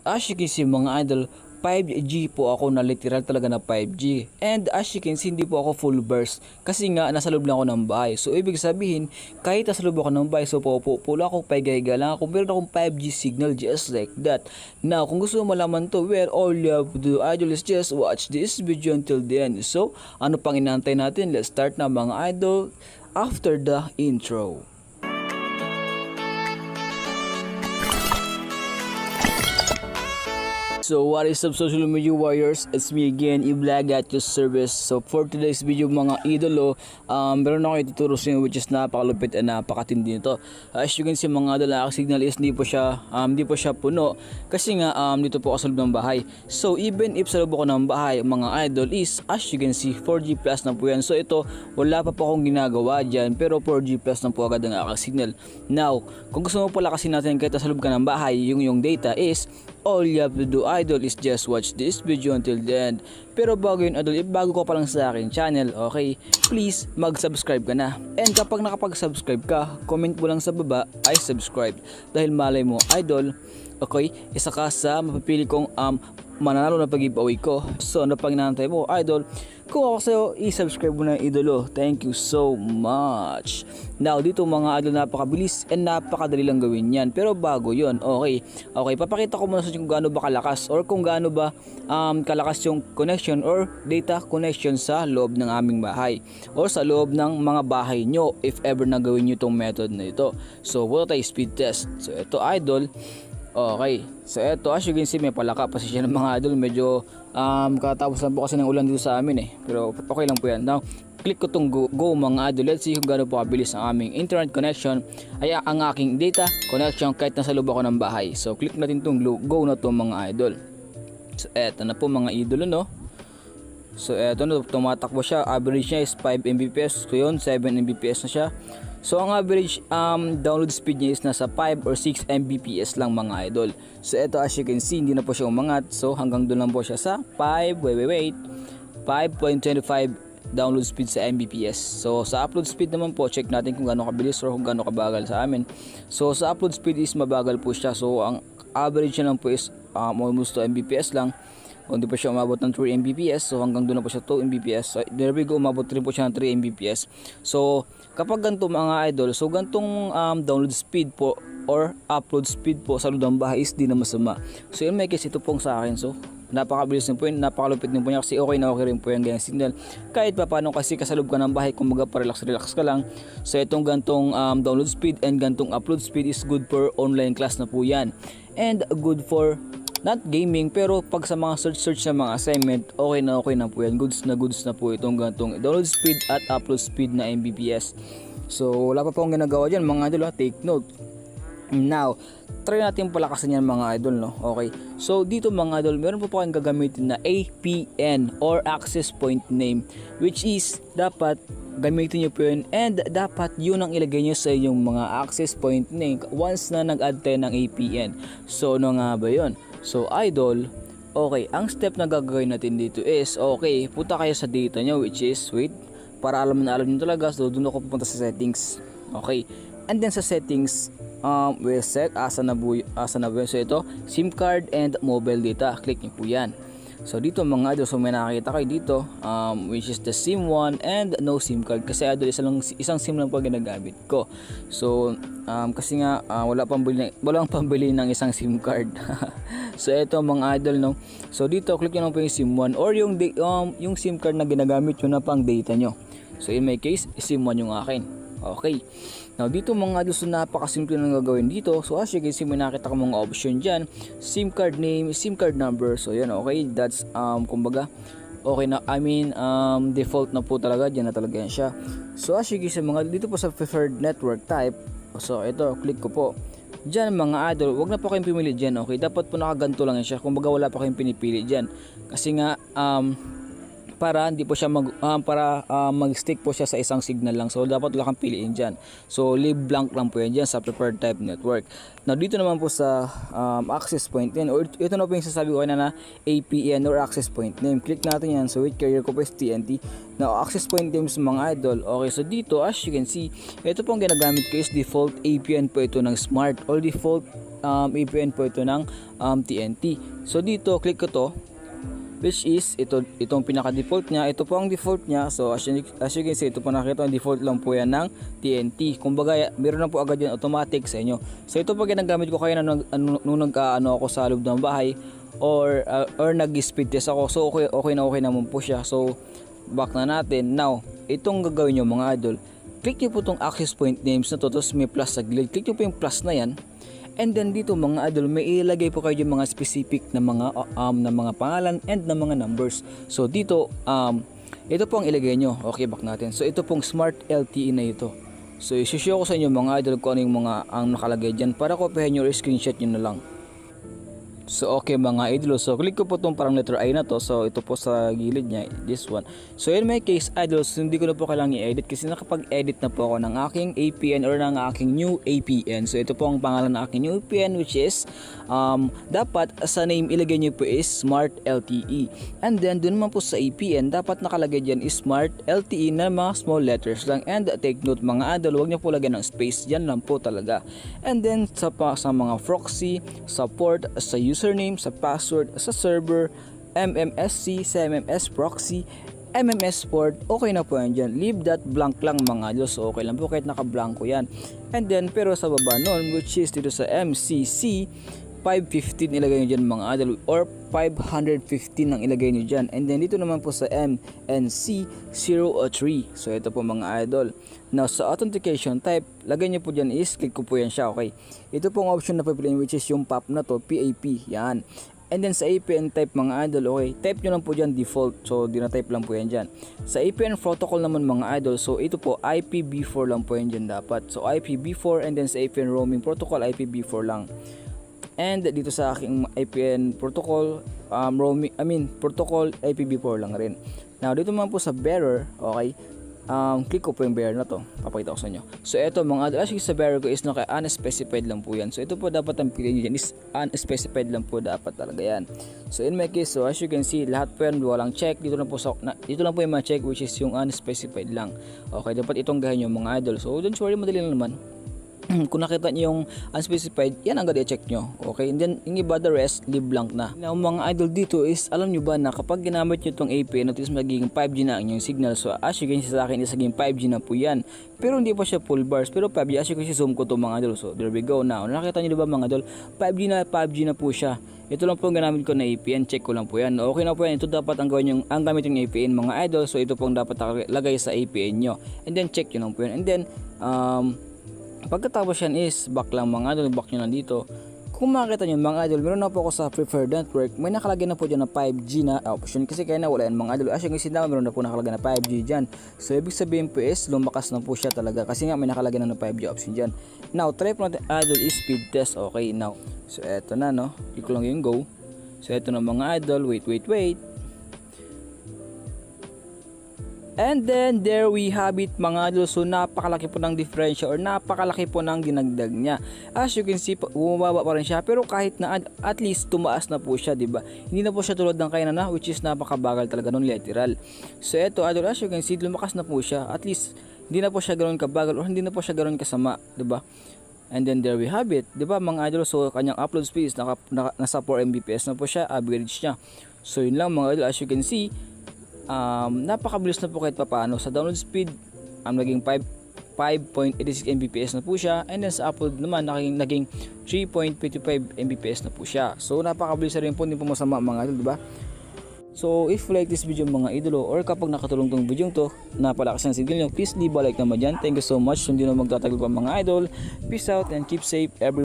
As you can see mga idol, 5G po ako na literal talaga na 5G. And as you can see, hindi po ako full burst kasi nga nasa loob lang ako ng bahay. So ibig sabihin, kahit nasa loob ako ng bahay, so pula ako, paigahiga lang ako, meron akong 5G signal just like that. Now, kung gusto mo malaman to, well, all you have to do, idol, is just watch this video until the end. So, ano pang inaantay natin? Let's start na mga idol after the intro. So what is up social media warriors, it's me again, i-vlog at your service. So for today's video mga idolo, meron ako ituturo sa inyo which is napakalupit at napakatindi nito. As you can see mga idol, ang signal is hindi po siya puno kasi nga dito po ako sa loob ng bahay. So even if sa loob ako ng bahay mga idol is, as you can see, 4G plus na po yan. So ito, wala pa po akong ginagawa dyan pero 4G plus na po agad ang aking signal. Now, kung gusto mo pala kasi natin kahit sa loob ka ng bahay, yung data is, all you have to do idol is just watch this video until the end. Pero bago yun idol, if bago ka pa lang sa akin channel, okay, please mag-subscribe ka na. And kapag nakapag-subscribe ka, comment mo lang sa baba ay subscribe. Dahil malay mo idol, okay, isa ka sa mapipili kong mananalo na pag-giveaway ko. So ano pang inaantay mo idol? Kung ako sa'yo, i-subscribe mo na idolo. Thank you so much. Now, dito mga idol, napakabilis and napakadali lang gawin yan. Pero bago yon, okay, papakita ko muna sa kung gaano ba kalakas or kung gaano ba kalakas yung connection or data connection sa loob ng aming bahay or sa loob ng mga bahay nyo if ever na gawin nyo itong method na ito. So, punta tayo speed test. So, ito idol. Okay, so eto as you can see may palaka pa siya ng mga idol, medyo katapos lang po kasi ng ulan dito sa amin pero okay lang po yan. Now, click ko tong go mga idol, let's see kung gaano po kabilis ang aming internet connection ay ang aking data connection kahit nasa loob ako ng bahay. So click natin tong go na to mga idol. So eto na po mga idol no. So eto no, tumatakbo siya, average niya is 5 Mbps, so yun 7 Mbps na siya. So ang average download speed niya is nasa 5 or 6 Mbps lang mga idol. So ito as you can see, hindi na po siya umangat. So hanggang doon lang po siya sa 5.25 download speed sa Mbps. So sa upload speed naman po, check natin kung gaano kabilis or kung gaano kabagal sa amin. So sa upload speed is mabagal po siya. So ang average niya lang po is almost 2 Mbps lang. Hindi pa siya umabot ng 3 Mbps, so hanggang doon na po siya 2 Mbps. So there we go, umabot rin po siya ng 3 Mbps. So kapag ganito mga idol, so gantong download speed po or upload speed po sa loob ng bahay is di na masama. So in my case, ito pong sa akin, so napakabilis din po yun, napakalupit din po niya kasi okay na okay rin po yung ganyan signal. Kahit pa paano kasi kasaloob ka ng bahay, kumbaga pa-relax ka lang. So itong gantong download speed and gantong upload speed is good for online class na po yan. And good for not gaming, pero pag sa mga search na mga assignment, okay na po yan. Goods na po itong gantong download speed at upload speed na Mbps. So wala pa po akong ginagawa dyan mga idol, take note. Now, try natin palakasan yan mga idol no. Okay, so dito mga idol, meron po kayong gagamitin na APN or access point name, which is dapat gamitin nyo po yun and dapat yun ang ilagay nyo sa inyong mga access point name once na nag-add tayo ng APN. So ano nga ba yun? So idol, okay, ang step na gagawin natin dito is, okay, punta kayo sa data nyo which is, wait, para alam nyo talaga, so doon ako pupunta sa settings. Okay, and then sa settings, we'll set, asa na po yun? So ito, SIM card and mobile data, click nyo po yan. So dito mga idol, so may nakakita kayo dito which is the SIM 1 and no SIM card kasi idol isang SIM lang po ginagamit ko. So kasi nga walang pambili ng isang SIM card. So ito mga idol no. So dito click nyo lang po yung SIM 1 or yung SIM card na ginagamit nyo na pang data nyo. So in my case, SIM 1 yung akin. Okay. Now dito mga idol, so napakasimple na gagawin dito. So as you can see, may nakita ko mga option dyan. SIM card name, SIM card number. So yan, okay. That's kumbaga okay na, I mean default na po talaga, dyan na talaga yan siya. So as you can see mga dito po sa preferred network type, so ito, click ko po. Dyan mga idol, wag na po kayong pimili dyan, okay. Dapat po nakaganto lang yan siya, kumbaga wala pa kayong pinipili dyan. Kasi nga para hindi po siya mag-stick po siya sa isang signal lang. So dapat wala kang piliin diyan. So leave blank lang po yan diyan sa preferred type network. Now dito naman po sa access point din, or ito na po yung sasabi ko na APN or access point name. Click natin yan. So with carrier ko po is TNT. Now access point names mga idol. Okay, so dito as you can see, ito po ang ginagamit ko is default APN po ito ng Smart or default APN po ito ng TNT. So dito click ko to, which is itong pinaka default niya. Ito po ang default niya. So as you can see, ito po nakita, ang default lang po yan ng TNT. Kumbaga meron na po agad yan automatic sa inyo. So ito po ginagamit ko kaya nung ako sa loob ng bahay or nag-speed test ako. So okay naman po siya. So back na natin. Now itong gagawin nyo mga idol, click nyo po itong access point names na to, tapos may plus sa gilid. Click nyo po yung plus na yan. And then dito mga idol, may ilagay po kayo yung mga specific na mga pangalan and na mga numbers. So dito ito po ang ilagay nyo. Okay, back natin. So ito pong Smart LTE na ito. So i-show ko sa inyo mga idol kung ano yung ang nakalagay dyan para kopyahin nyo or screenshot nyo na lang. So okay mga idol, so click ko po itong parang letter I na to. So ito po sa gilid niya, this one. So in my case idols, hindi ko na po kailangang i-edit kasi nakapag-edit na po ako ng aking APN or ng aking new APN. So ito po ang pangalan ng aking new APN, which is dapat sa name ilagay nyo po is Smart LTE. And then dun naman po sa APN, dapat nakalagay dyan is Smart LTE na mga small letters lang. And take note mga idol, huwag nyo po lagyan ng space, dyan lang po talaga. And then sa mga proxy, sa port, sa username, sa password, sa server, MMSC, sa MMS proxy, MMS port, okay na po yan dyan. Leave that blank lang mga idol. So okay lang po kahit naka-blanko yan. And then pero sa baba nun, which is dito sa MCC 515 ilagay nyo dyan mga idol, or 515 ang ilagay nyo dyan. And then dito naman po sa MNC 003. So ito po mga idol. Now sa authentication type, lagay nyo po dyan is, click ko po yan siya. Okay, ito pong option na pipiliin, which is yung PAP na to, PAP, yan. And then sa APN type mga idol, okay, type nyo lang po dyan default. So di na type lang po yan dyan. Sa APN protocol naman mga idol, so ito po IPv4 lang po yan dyan dapat. So IPv4, and then sa APN roaming protocol, IPv4 lang. And dito sa aking IPN protocol, protocol IPv4 lang rin. Now dito naman po sa bearer, okay, click ko po yung bearer na to, papakita ko sa inyo. So ito mga idol, actually sa bearer ko is unspecified lang po yan. So ito po dapat ang piliin nyo dyan is unspecified lang po dapat talaga yan. So in my case, so as you can see, lahat po yan walang check. Dito lang po yung mga check, which is yung unspecified lang. Okay, dapat itong gahin yung mga idol. So don't worry, madali lang naman. Kung nakita nyo yung unspecified, yan ang i-check nyo. Okay, and then yung iba, the rest, leave blank na. Now mga idol dito is, alam nyo ba na kapag ginamit nyo itong APN, at least magiging 5G na ang inyong signal. So as you can see sa akin, is magiging 5G na po yan. Pero hindi pa siya full bars, pero 5G. As you can see, zoom ko to mga idol. So there we go now. Nakita nyo diba mga idol, 5G na po siya. Ito lang po ang ginamit ko na APN, check ko lang po yan. Okay na po yan, ito dapat ang gamit yung APN mga idol. So ito po ang dapat lagay sa APN nyo. And then check nyo lang po yan. And then, pagkatapos yan is back lang mga idol, back nyo lang dito. Kung makikita nyo mga idol, meron na po ako sa preferred network, may nakalagay na po dyan na 5G na option, kasi kaya na wala yan mga idol. As you can see na, meron na po nakalagay na 5G dyan. So ibig sabihin po is lumakas na po siya talaga, kasi nga may nakalagay na 5G option dyan. Now try po natin idol is speed test. Okay, now so eto na, no, click lang yung go. So eto na mga idol, wait. And then there we have it mga idol. So napakalaki po ng diferensya or napakalaki po ng dinagdag niya. As you can see, bumababa pa rin siya, pero kahit na at least tumaas na po siya, 'di ba? Hindi na po siya tulad ng kaya na, which is napakabagal talaga nun, literal. So eto idol, as you can see, lumakas na po siya. At least hindi na po siya ganoon kabagal or hindi na po siya ganoon kasama, 'di ba? And then there we have it, 'di ba mga idol? So kanyang upload speed is nasa 4 Mbps na po siya, average niya. So yun lang mga idol, as you can see, napakabilis na po kahit papaano. Sa download speed naging 5.86 Mbps na po siya, and then sa upload naman naging 3.55 Mbps na po siya. So napakabilis na rin po, hindi po masama mga idol, diba? So if you like this video mga idolo, or kapag nakatulong tong video to, napalakas ng signal nyo, please leave a like naman dyan. Thank you so much. Hindi na magtatagal pa mga idol. Peace out and keep safe everyone.